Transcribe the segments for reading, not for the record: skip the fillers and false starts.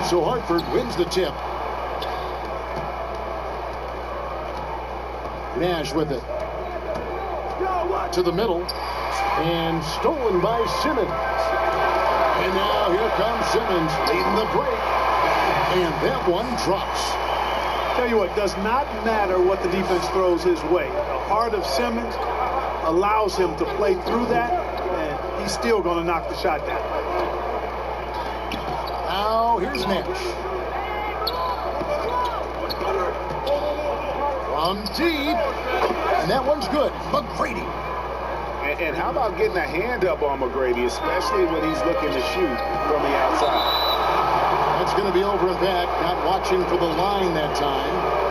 So Hartford wins the tip. Nash with it. To the middle. And stolen by Simmons. And now here comes Simmons leading the break. And that one drops. Tell you what, does not matter what the defense throws his way. The heart of Simmons allows him to play through that, and he's still going to knock the shot down. Now here's Nash. From deep. And that one's good. McGrady. And how about getting a hand up on McGrady, especially when he's looking to shoot from the outside? That's going to be over and back. Not watching for the line that time.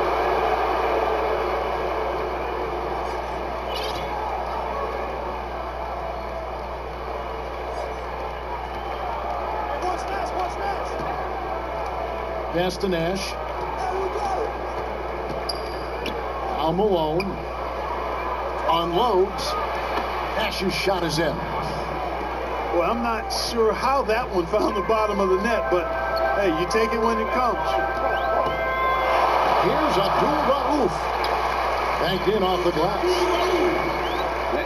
Pass to Nash. Now Malone unloads. Nash's shot is in. Well, I'm not sure how that one found the bottom of the net, but hey, you take it when it comes. Here's Abdul-Rauf. Banked in off the glass.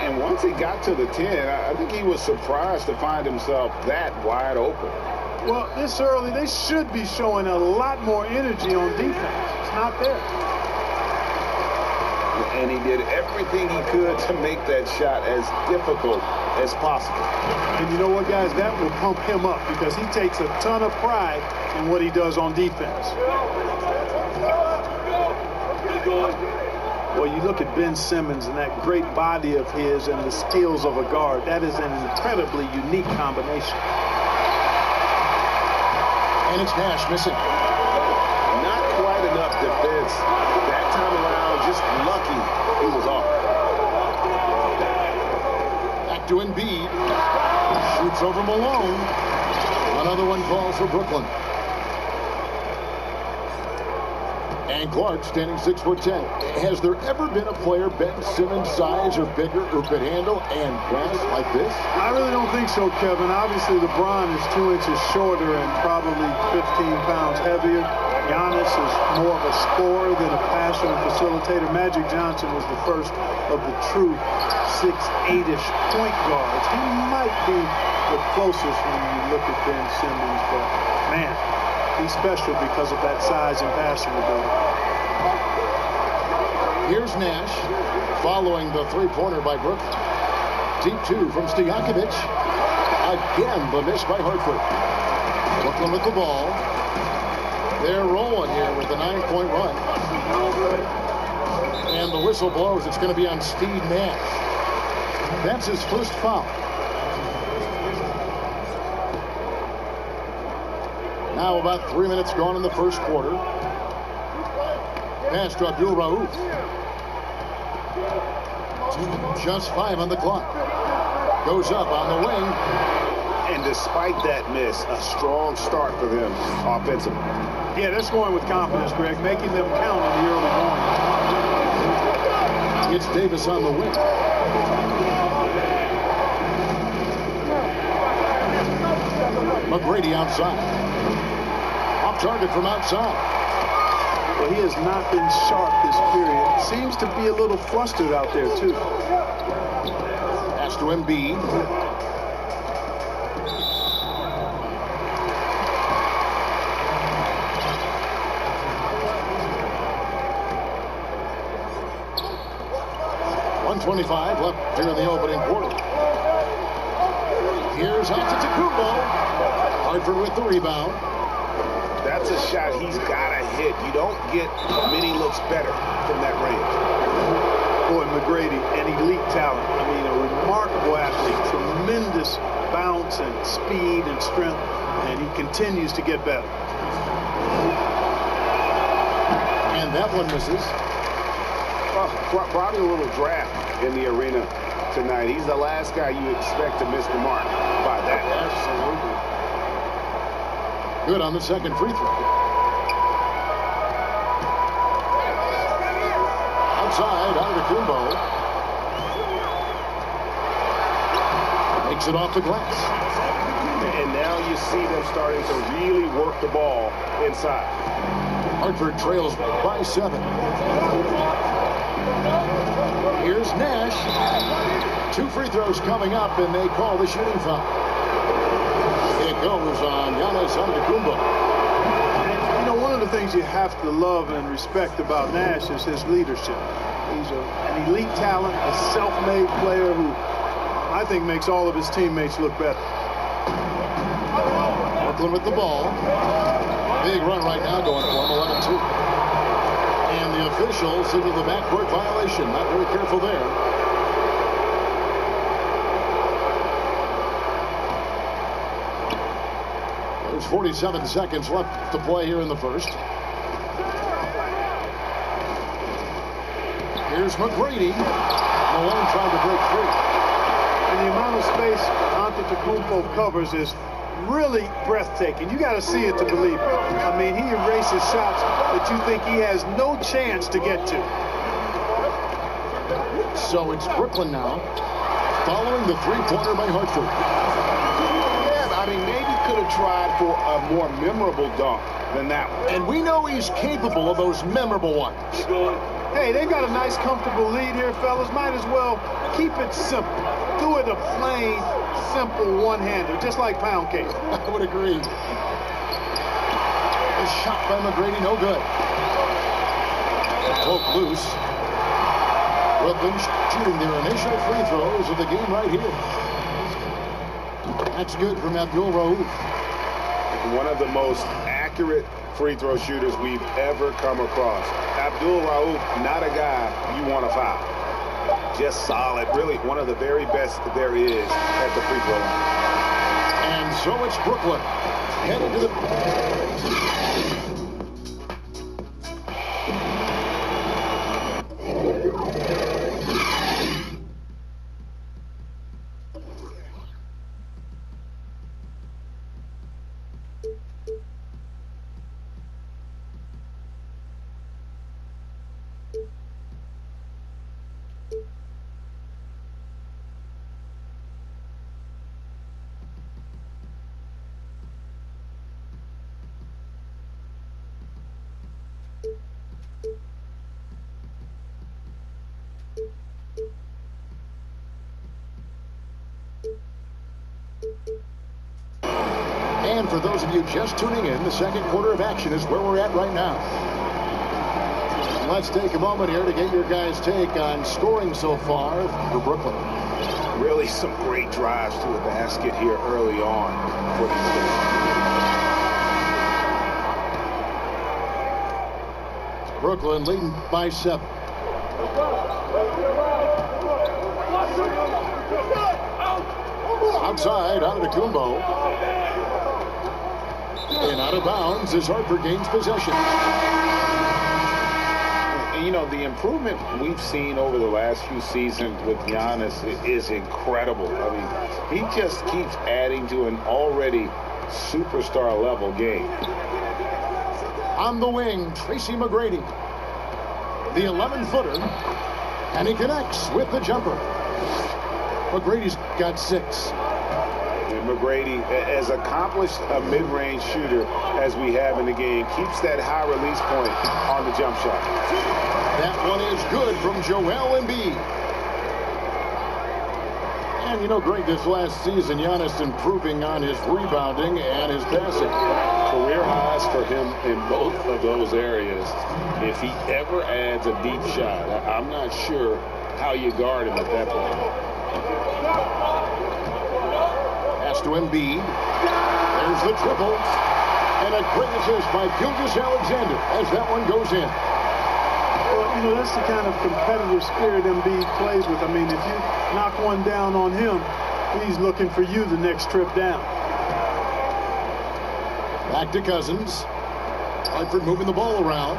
And once he got to the 10, I think he was surprised to find himself that wide open. Well, this early, they should be showing a lot more energy on defense. It's not there. And he did everything he could to make that shot as difficult as possible. And you know what, guys? That will pump him up because he takes a ton of pride in what he does on defense. Well, you look at Ben Simmons and that great body of his and the skills of a guard. That is an incredibly unique combination. And it's Nash missing. Not quite enough defense that time around. Just lucky he was off. Back to Embiid. Shoots over Malone. Another one falls for Brooklyn. And Clark standing 6'10". Has there ever been a player Ben Simmons' size or bigger or could handle and pass like this? I really don't think so, Kevin. Obviously, LeBron is 2 inches shorter and probably 15 pounds heavier. Giannis is more of a scorer than a passer and facilitator. Magic Johnson was the first of the true 6'8"-ish point guards. He might be the closest when you look at Ben Simmons, but man, he's special because of that size and passing ability. Here's Nash following the three-pointer by Brooklyn. Deep two from Stojakovic. Again, the miss by Hartford. Brooklyn with the ball. They're rolling here with a 9-point run. And the whistle blows. It's going to be on Steve Nash. That's his first foul. Now about 3 minutes gone in the first quarter. Pass to Abdul-Rauf. Just 5 on the clock. Goes up on the wing. And despite that miss, a strong start for them offensively. Yeah, they're scoring with confidence, Greg, making them count in the early going. It's Davis on the wing. McGrady outside. Off target from outside. Well, he has not been sharp this period. Seems to be a little flustered out there, too. Pass to Embiid. .25 left here in the opening quarter. Here's Antetokounmpo. Hartford with the rebound. That's a shot he's got to hit. You don't get many looks better from that range. Boy, McGrady, an elite talent. I mean, a remarkable athlete. Tremendous bounce and speed and strength, and he continues to get better. And that one misses. Probably a little draft in the arena tonight. He's the last guy you expect to miss the mark by that. Absolutely. Good on the second free throw. Outside, Antetokounmpo. Takes it off the glass. And now you see them starting to really work the ball inside. Hartford trails by 7. Here's Nash. 2 free throws coming up, and they call the shooting foul. It goes on Giannis Antetokounmpo. You know, one of the things you have to love and respect about Nash is his leadership. He's an elite talent, a self-made player who I think makes all of his teammates look better. Brooklyn with the ball. Big run right now going for him, 11-2. And the officials signal the backcourt violation. Not very careful there. There's 47 seconds left to play here in the first. Here's McGrady. Malone trying to break free. And the amount of space Antetokounmpo covers is really breathtaking. You got to see it to believe it. I mean, he erases shots that you think he has no chance to get to. So it's Brooklyn now, following the three-pointer by Hartford. Yeah, I mean, maybe could have tried for a more memorable dunk than that one. And we know he's capable of those memorable ones. Hey, they got a nice, comfortable lead here, fellas. Might as well keep it simple. Do it a plain, simple one-hander, just like pound cake. I would agree. A shot by McGrady, no good. Poke loose. Brooklyn shooting their initial free throws of the game right here. That's good from Abdul Rauf. One of the most accurate free throw shooters we've ever come across. Abdul Rauf, not a guy you want to foul. Just solid, really one of the very best there is at the free throw line. And so it's Brooklyn headed to the... And for those of you just tuning in, the second quarter of action is where we're at right now. Let's take a moment here to get your guys' take on scoring so far for Brooklyn. Really some great drives to the basket here early on for these guys. Brooklyn leading by 7. Outside, Antetokounmpo. And out of bounds as Hartford gains possession. And, you know, the improvement we've seen over the last few seasons with Giannis is incredible. I mean, he just keeps adding to an already superstar level game. On the wing, Tracy McGrady. The 11-footer. And he connects with the jumper. McGrady's got 6. And McGrady, as accomplished a mid-range shooter as we have in the game, keeps that high release point on the jump shot. That one is good from Joel Embiid. And you know, Greg, this last season, Giannis improving on his rebounding and his passing. Career highs for him in both of those areas. If he ever adds a deep shot, I'm not sure how you guard him at that point. Pass to Embiid. There's the triple. And a great assist by Gilgeous-Alexander as that one goes in. Well, you know, that's the kind of competitive spirit Embiid plays with. I mean, if you knock one down on him, he's looking for you the next trip down. Back to Cousins. Hartford moving the ball around.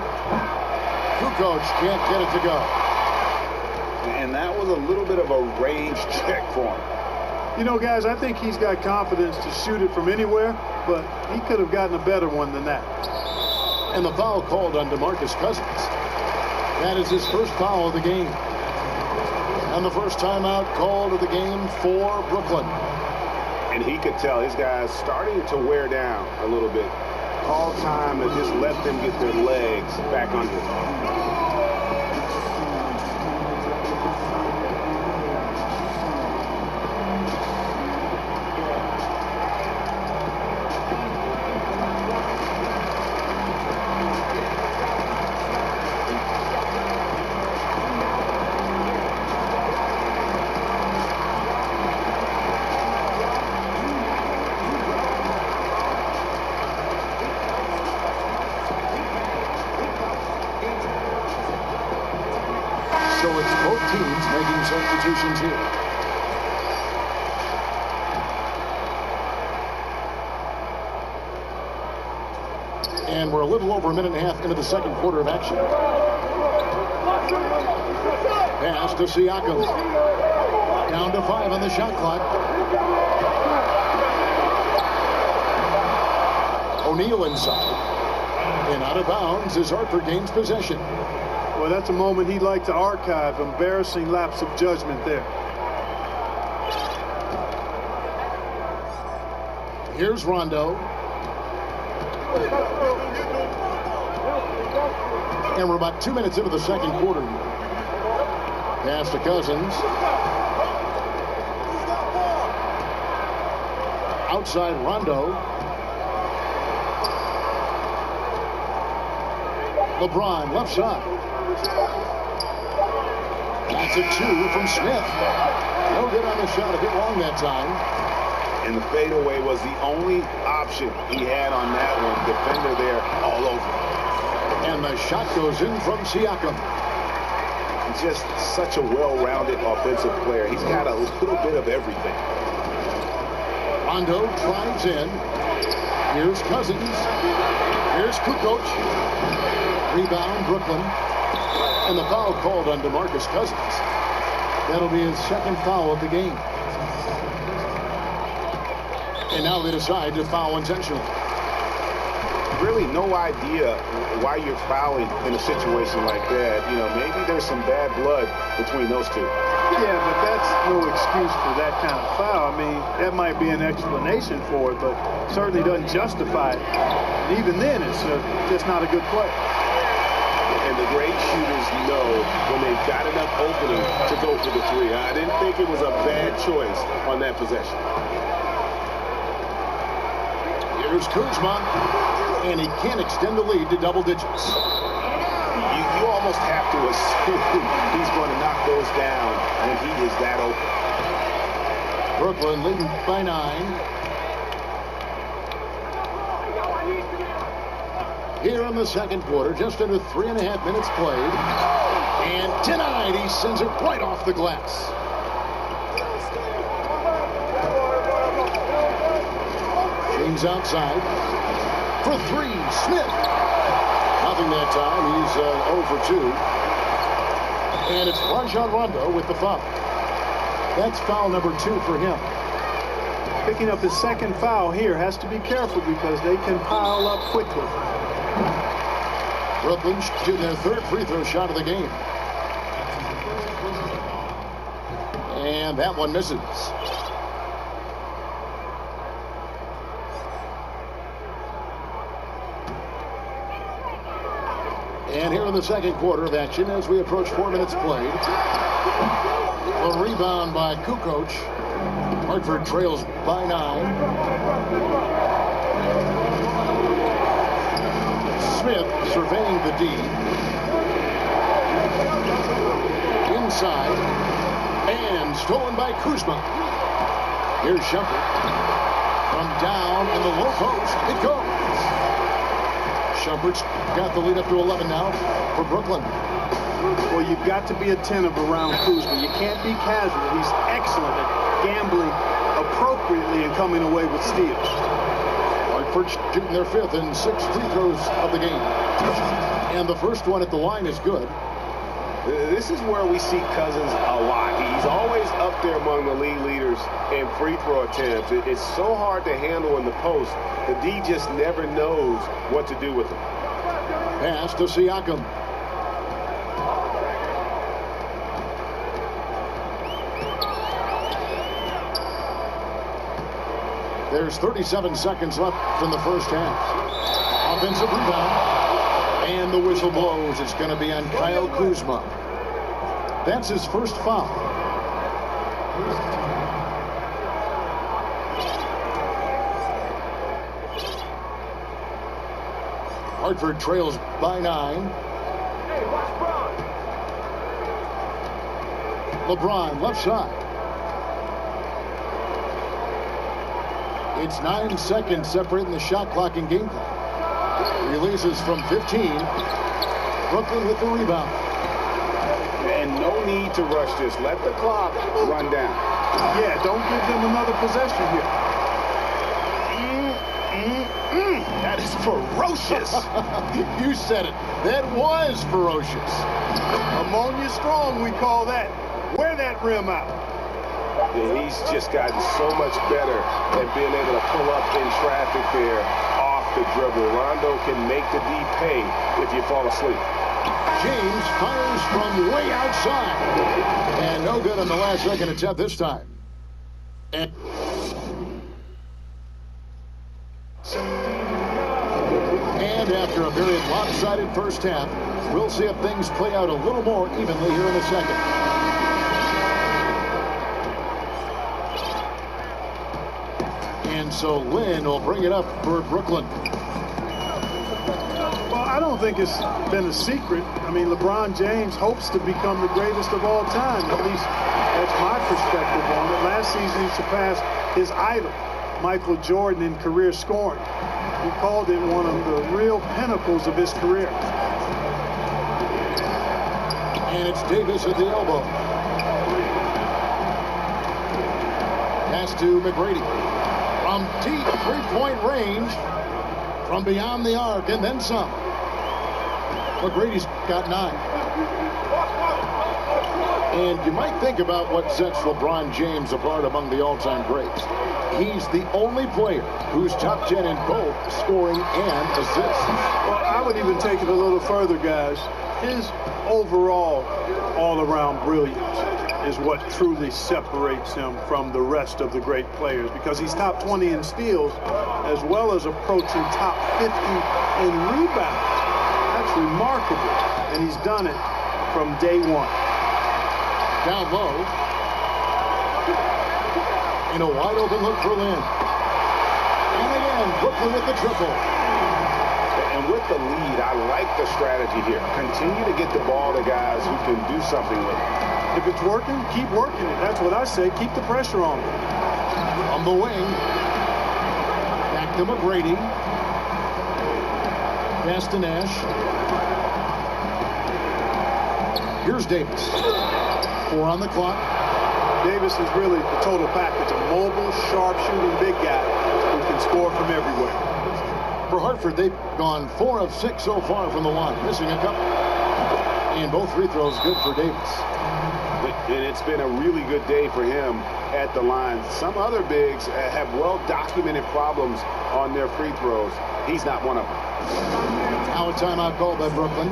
Kukoc can't get it to go. And that was a little bit of a range check for him. You know, guys, I think he's got confidence to shoot it from anywhere, but he could have gotten a better one than that. And the foul called on DeMarcus Cousins. That is his first foul of the game. And the first timeout called of the game for Brooklyn. And he could tell his guys starting to wear down a little bit. Call time to just let them get their legs back under them. So it's both teams making substitutions here. And we're a little over a minute and a half into the second quarter of action. Pass to Siakam. Down to 5 on the shot clock. O'Neal inside. And out of bounds as Hartford gains possession. Well, that's a moment he'd like to archive. Embarrassing lapse of judgment there. Here's Rondo. And we're about 2 minutes into the second quarter. Pass to Cousins. Outside Rondo. LeBron left side. That's a 2 from Smith. No good on the shot. A bit long that time. And the fadeaway was the only option he had on that one. Defender there all over. And the shot goes in from Siakam. He's just such a well-rounded offensive player. He's got a little bit of everything. Rondo drives in. Here's Cousins. Here's Kukoc. Rebound, Brooklyn. And the foul called on DeMarcus Cousins. That'll be his second foul of the game. And now they decide to foul intentionally. Really no idea why you're fouling in a situation like that. You know, maybe there's some bad blood between those two. Yeah, but that's no excuse for that kind of foul. I mean, that might be an explanation for it, but certainly doesn't justify it. And even then, it's just not a good play. And the great shooters know when they've got enough opening to go for the three. I didn't think it was a bad choice on that possession. Here's Kuzma, and he can't extend the lead to double digits. You almost have to assume he's going to knock those down when he is that open. Brooklyn leading by 9. Here in the second quarter, just under 3.5 minutes played. And denied, he sends it right off the glass. James outside for 3. Smith. Nothing that time. He's 0 for 2. And it's Rajon Rondo with the foul. That's foul number 2 for him. Picking up his second foul here. Has to be careful because they can pile up quickly. Brooklyn shooting their 3rd free throw shot of the game. And that one misses. And here in the second quarter of action, as we approach 4 minutes played, a rebound by Kukoc. Hartford trails by 9. Smith surveying the D. Inside. And stolen by Kuzma. Here's Shumpert. From down in the low post, it goes. Shumpert's got the lead up to 11 now for Brooklyn. Well, you've got to be attentive around Kuzma. You can't be casual. He's excellent at gambling appropriately and coming away with steals. Hartford shooting their 5th and 6th free throws of the game. And the first one at the line is good. This is where we see Cousins a lot. He's always up there among the league leaders in free throw attempts. It's so hard to handle in the post. The D just never knows what to do with him. Pass to Siakam. There's 37 seconds left in the first half. Offensive rebound. And the whistle blows. It's going to be on Kyle Kuzma. That's his first foul. Hartford trails by 9. LeBron left side. It's 9 seconds separating the shot clock and game clock. Releases from 15. Brooklyn with the rebound. And no need to rush this. Let the clock run down. Yeah, don't give them another possession here. That is ferocious. You said it. That was ferocious. Ammonia strong, we call that. Wear that rim out. Yeah, he's just gotten so much better at being able to pull up in traffic there off the dribble. Rondo can make the D pay if you fall asleep. James fires from way outside. And no good on the last second attempt this time. And after a very lopsided first half, we'll see if things play out a little more evenly here in the second. And so Lynn will bring it up for Brooklyn. Well, I don't think it's been a secret. I mean, LeBron James hopes to become the greatest of all time. At least that's my perspective on it. Last season, he surpassed his idol, Michael Jordan, in career scoring. He called it one of the real pinnacles of his career. And it's Davis at the elbow. Pass to McGrady. From deep three-point range, from beyond the arc, and then some. McGrady's got 9. And you might think about what sets LeBron James apart among the all-time greats. He's the only player who's top 10 in both scoring and assists. Well, I would even take it a little further, guys. His overall all-around brilliance is what truly separates him from the rest of the great players, because he's top 20 in steals as well as approaching top 50 in rebounds. That's remarkable, and he's done it from day one. Down low. And a wide open look for Lynn. And again, Brooklyn with the triple. And with the lead, I like the strategy here. Continue to get the ball to guys who can do something with it. If it's working, keep working it. That's what I say. Keep the pressure on him. On the wing. Back to McGrady. Pass to Nash. Here's Davis. 4 on the clock. Davis is really the total package. A mobile, sharp-shooting big guy who can score from everywhere. For Hartford, they've gone 4 of 6 so far from the line, missing a couple. And both free throws good for Davis. And it's been a really good day for him at the line. Some other bigs have well-documented problems on their free throws. He's not one of them. Now a timeout called by Brooklyn.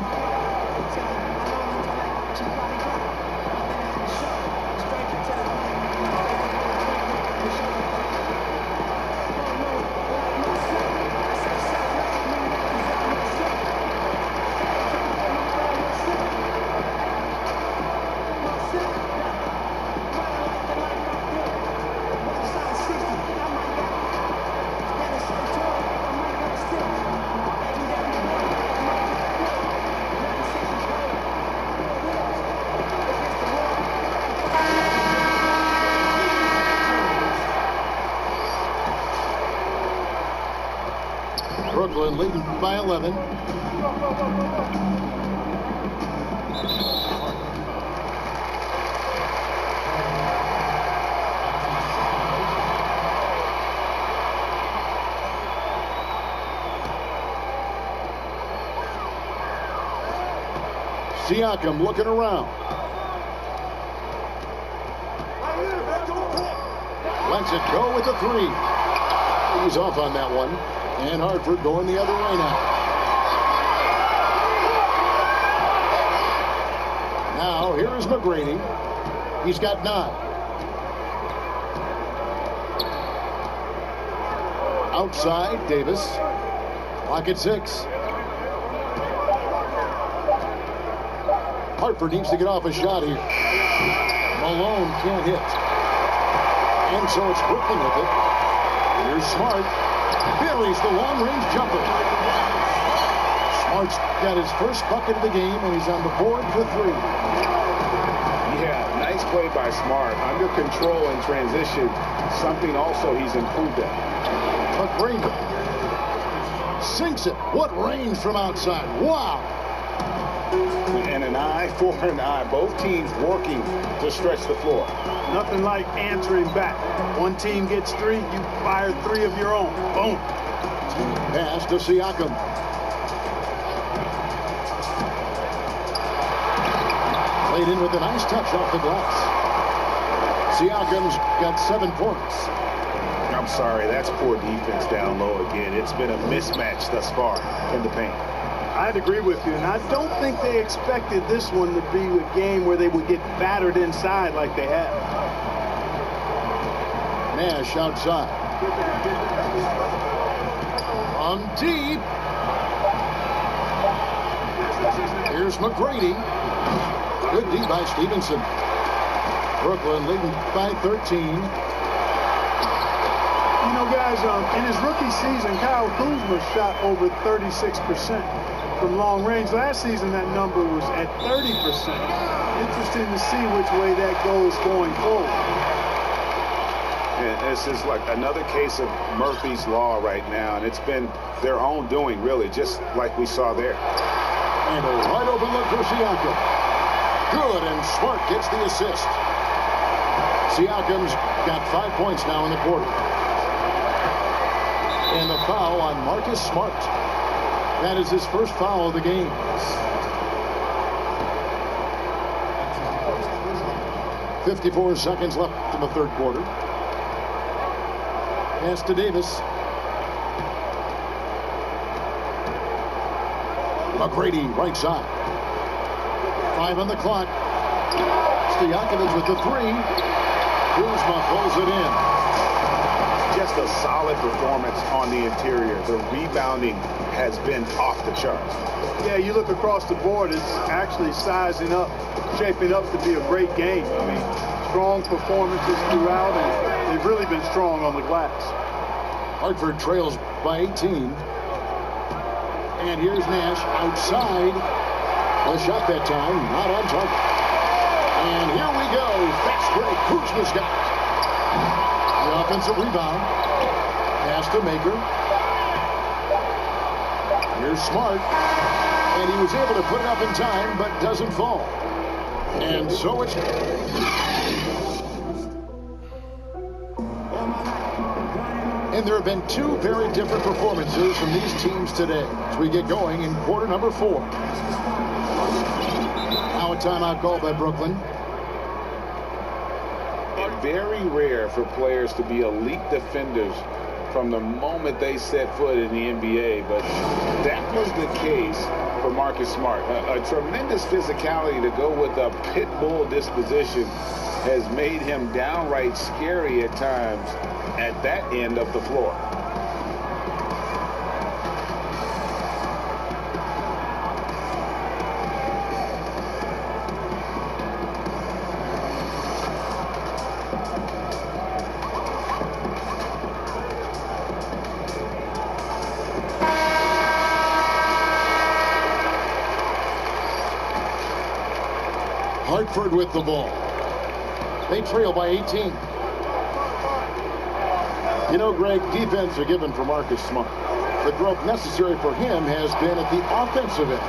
Brooklyn leading by 11. Siakam looking around. Lets it go with the 3. He's off on that one. And Hartford going the other way now. Now, here is McGrady. He's got 9. Outside, Davis. Clock at 6. Hartford needs to get off a shot here. Malone can't hit. And so it's Brooklyn with it. Here's Smart. Buries the long-range jumper. Smart's got his first bucket of the game, and he's on the board for 3. Yeah, nice play by Smart. Under control in transition, something also he's improved at. McGrady sinks it. What range from outside. Wow. And an eye for an eye. Both teams working to stretch the floor. Nothing like answering back. One team gets 3, you fire 3 of your own. Boom. Pass to Siakam. Played in with a nice touch off the glass. Siakam's got 7 points. I'm sorry, that's poor defense down low again. It's been a mismatch thus far in the paint. I'd agree with you, and I don't think they expected this one to be a game where they would get battered inside like they have. Nash outside. From deep. Here's McGrady. Good D by Stevenson. Brooklyn leading by 13. You know, guys, in his rookie season, Kyle Kuzma shot over 36% from long range. Last season, that number was at 30%. Interesting to see which way that goes going forward. And this is like another case of Murphy's Law right now, and it's been their own doing, really, just like we saw there. And a wide open look for Siakam. Good, and Smart gets the assist. Siakam's got 5 points now in the quarter. And the foul on Marcus Smart. That is his first foul of the game. .54 seconds left in the third quarter. Pass to Davis. McGrady, right side. 5 on the clock. Stojakovic with the 3. Kuzma pulls it in. Just a solid performance on the interior. The rebounding has been off the charts. Yeah, you look across the board, it's actually sizing up, shaping up to be a great game. I mean, strong performances throughout, and they've really been strong on the glass. Hartford trails by 18. And here's Nash outside. A shot that time, not on target. And here we go. Fast break. Kuzma's got it. The offensive rebound. Pass to Maker. Here's Smart. And he was able to put it up in time, but doesn't fall. And so it's... And there have been 2 very different performances from these teams today as we get going in quarter number 4. Now a timeout call by Brooklyn. Very rare for players to be elite defenders from the moment they set foot in the NBA, but that was the case for Marcus Smart. A tremendous physicality to go with a pit bull disposition has made him downright scary at times at that end of the floor. Hartford with the ball. They trail by 18. You know, Greg, defense are given for Marcus Smart. The growth necessary for him has been at the offensive end.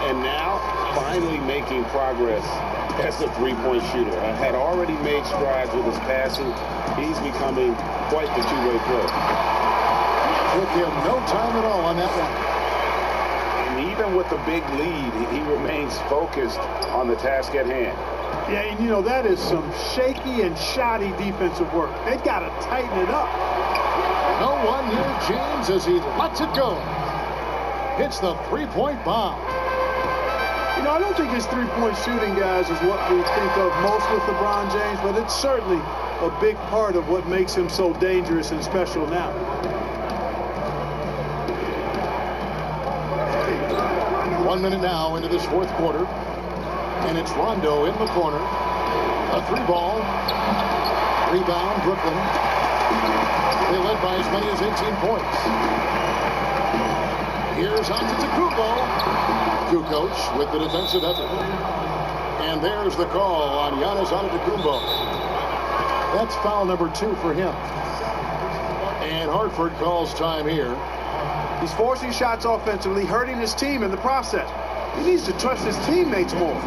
And now, finally making progress as a three-point shooter. Had already made strides with his passing. He's becoming quite the two-way player. Took him no time at all on that one. And even with the big lead, he remains focused on the task at hand. Yeah, and you know, that is some shaky and shoddy defensive work. They've got to tighten it up. No one near James as he lets it go. Hits the three-point bomb. You know, I don't think his three-point shooting, guys, is what we think of most with LeBron James, but it's certainly a big part of what makes him so dangerous and special now. 1 minute now into this fourth quarter. And it's Rondo in the corner. A 3-ball. Rebound, Brooklyn. They led by as many as 18 points. Here's Antetokounmpo. Kukoc with the defensive effort. And there's the call on Giannis Antetokounmpo. That's foul number 2 for him. And Hartford calls time here. He's forcing shots offensively, hurting his team in the process. He needs to trust his teammates more.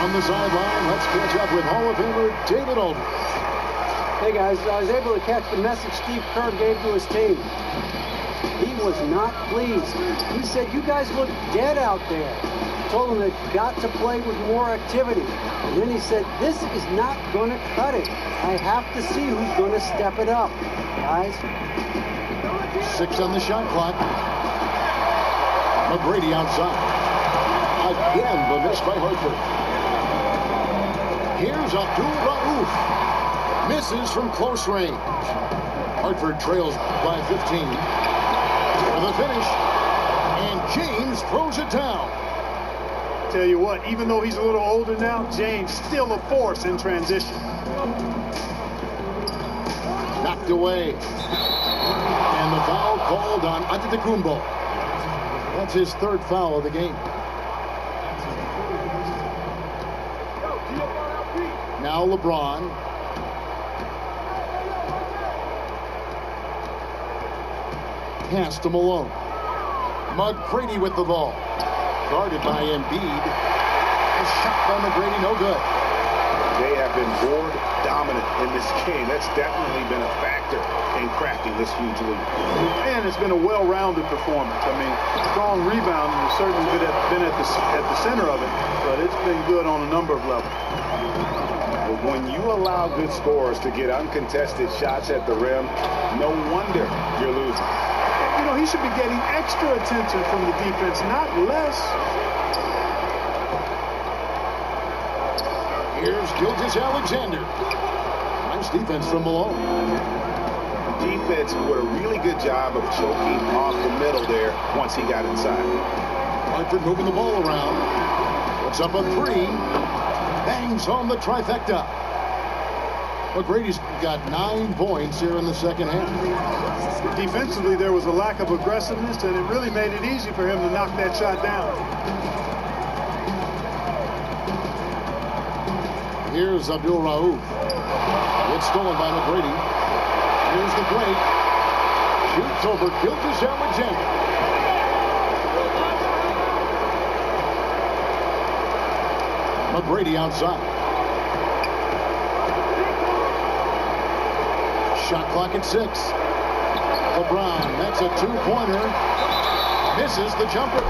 The sideline. Let's catch up with Hall of Famer David Aldridge. Hey guys, I was able to catch the message Steve Kerr gave to his team. He was not pleased. He said, "You guys look dead out there." Told them they've got to play with more activity. And then he said, "This is not going to cut it. I have to see who's going to step it up, guys." 6 on the shot clock. McGrady outside. Again, the miss by Hartford. Here's Abdul Rauf. Misses from close range. Hartford trails by 15. For the finish. And James throws it down. Tell you what, even though he's a little older now, James still a force in transition. Knocked away. And the foul called on Antetokounmpo. That's his 3rd foul of the game. Now LeBron. Pass to Malone. McGrady with the ball. Guarded by Embiid. A shot by McGrady, no good. They have been board dominant in this game. That's definitely been a factor in cracking this huge lead. And it's been a well-rounded performance. I mean, strong rebounding has certainly been at the center of it, but it's been good on a number of levels. When you allow good scorers to get uncontested shots at the rim, no wonder you're losing. You know, he should be getting extra attention from the defense, not less. Here's Gilgeous-Alexander. Nice defense from Malone. Defense did a really good job of choking off the middle there once he got inside. Hartford moving the ball around. Puts up a 3. Bangs home the trifecta. McGrady's got 9 points here in the second half. Defensively, there was a lack of aggressiveness, and it really made it easy for him to knock that shot down. Here's Abdul Rauf. It's stolen by McGrady. Here's the break. Shoots over Gilgeous-Alexander. McGrady outside. Shot clock at 6. LeBron, that's a 2-pointer. Misses the jumper.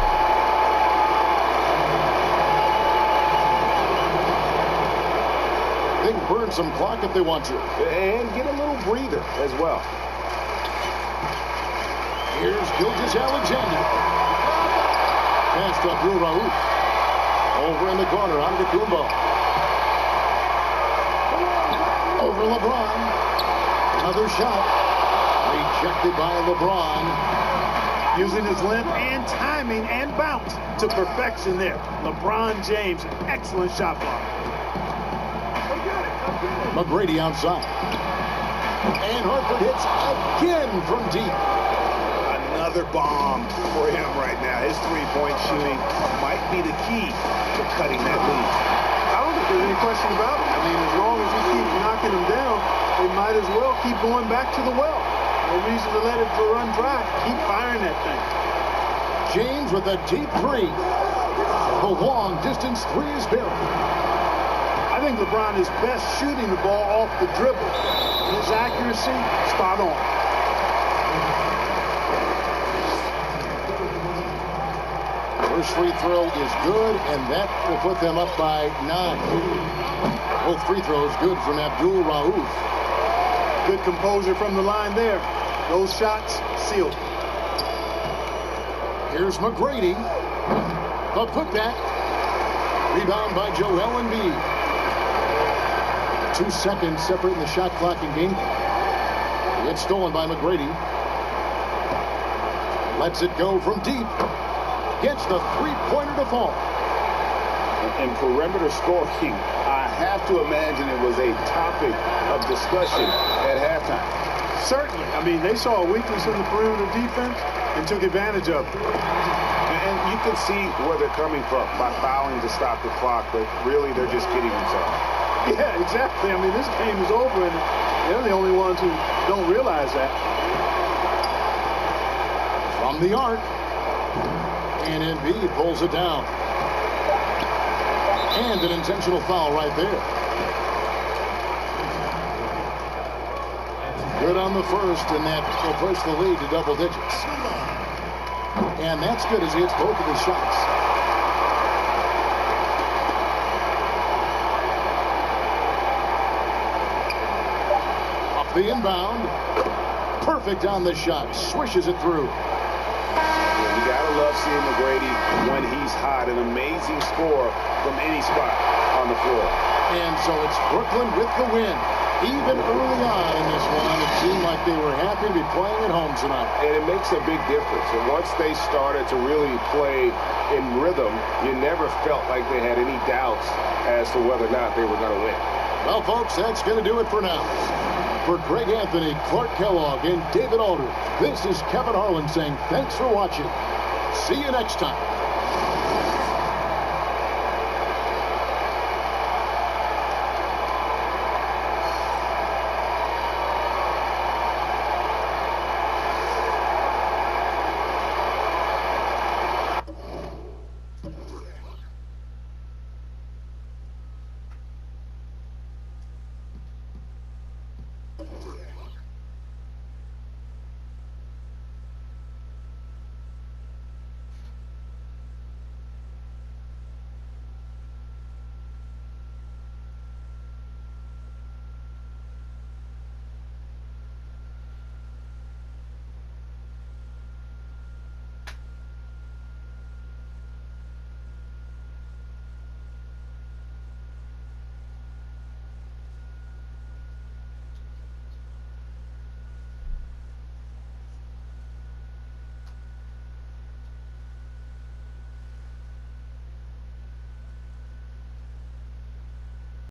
They can burn some clock if they want to. And get a little breather as well. Here's Gilgeous-Alexander. Pass to Abdul Rauf. Over in the corner, Antetokounmpo. Over LeBron. Another shot. Rejected by LeBron. Using his length and timing and bounce to perfection there. LeBron James, an excellent shot block. McGrady outside. And Hartford hits again from deep. Another bomb for him right now. His three-point shooting might be the key to cutting that lead. I don't think there's any question about it. I mean, as long as he keeps knocking them down, they might as well keep going back to the well. No reason to let it run dry. Keep firing that thing. James with a deep 3. The long-distance 3 is built. I think LeBron is best shooting the ball off the dribble. His accuracy, spot on. First free throw is good, and that will put them up by 9. Both free throws good from Abdul Rauf. Good composure from the line there. Those shots sealed. Here's McGrady. The putback. Rebound by Joel Embiid. 2 seconds separating the shot clock and game clock. It's stolen by McGrady. Lets it go from deep. Gets the three-pointer to fall. In perimeter scoring, I have to imagine it was a topic of discussion at halftime. Certainly. I mean, they saw a weakness in the perimeter defense and took advantage of it. And you can see where they're coming from by fouling to stop the clock, but really they're just kidding themselves. Yeah, exactly. I mean, this game is over, and they're the only ones who don't realize that. From the arc. And Embiid pulls it down. And an intentional foul right there. Good on the first, and that will push the lead to double digits. And that's good as he hits both of his shots. Off the inbound. Perfect on the shot. Swishes it through. You gotta love seeing McGrady when he's hot. An amazing score from any spot on the floor. And so it's Brooklyn with the win. Even early on in this one, it seemed like they were happy to be playing at home tonight. And it makes a big difference. And once they started to really play in rhythm, you never felt like they had any doubts as to whether or not they were going to win. Well, folks, that's going to do it for now. For Greg Anthony, Clark Kellogg, and David Aldridge, this is Kevin Harlan saying thanks for watching. See you next time.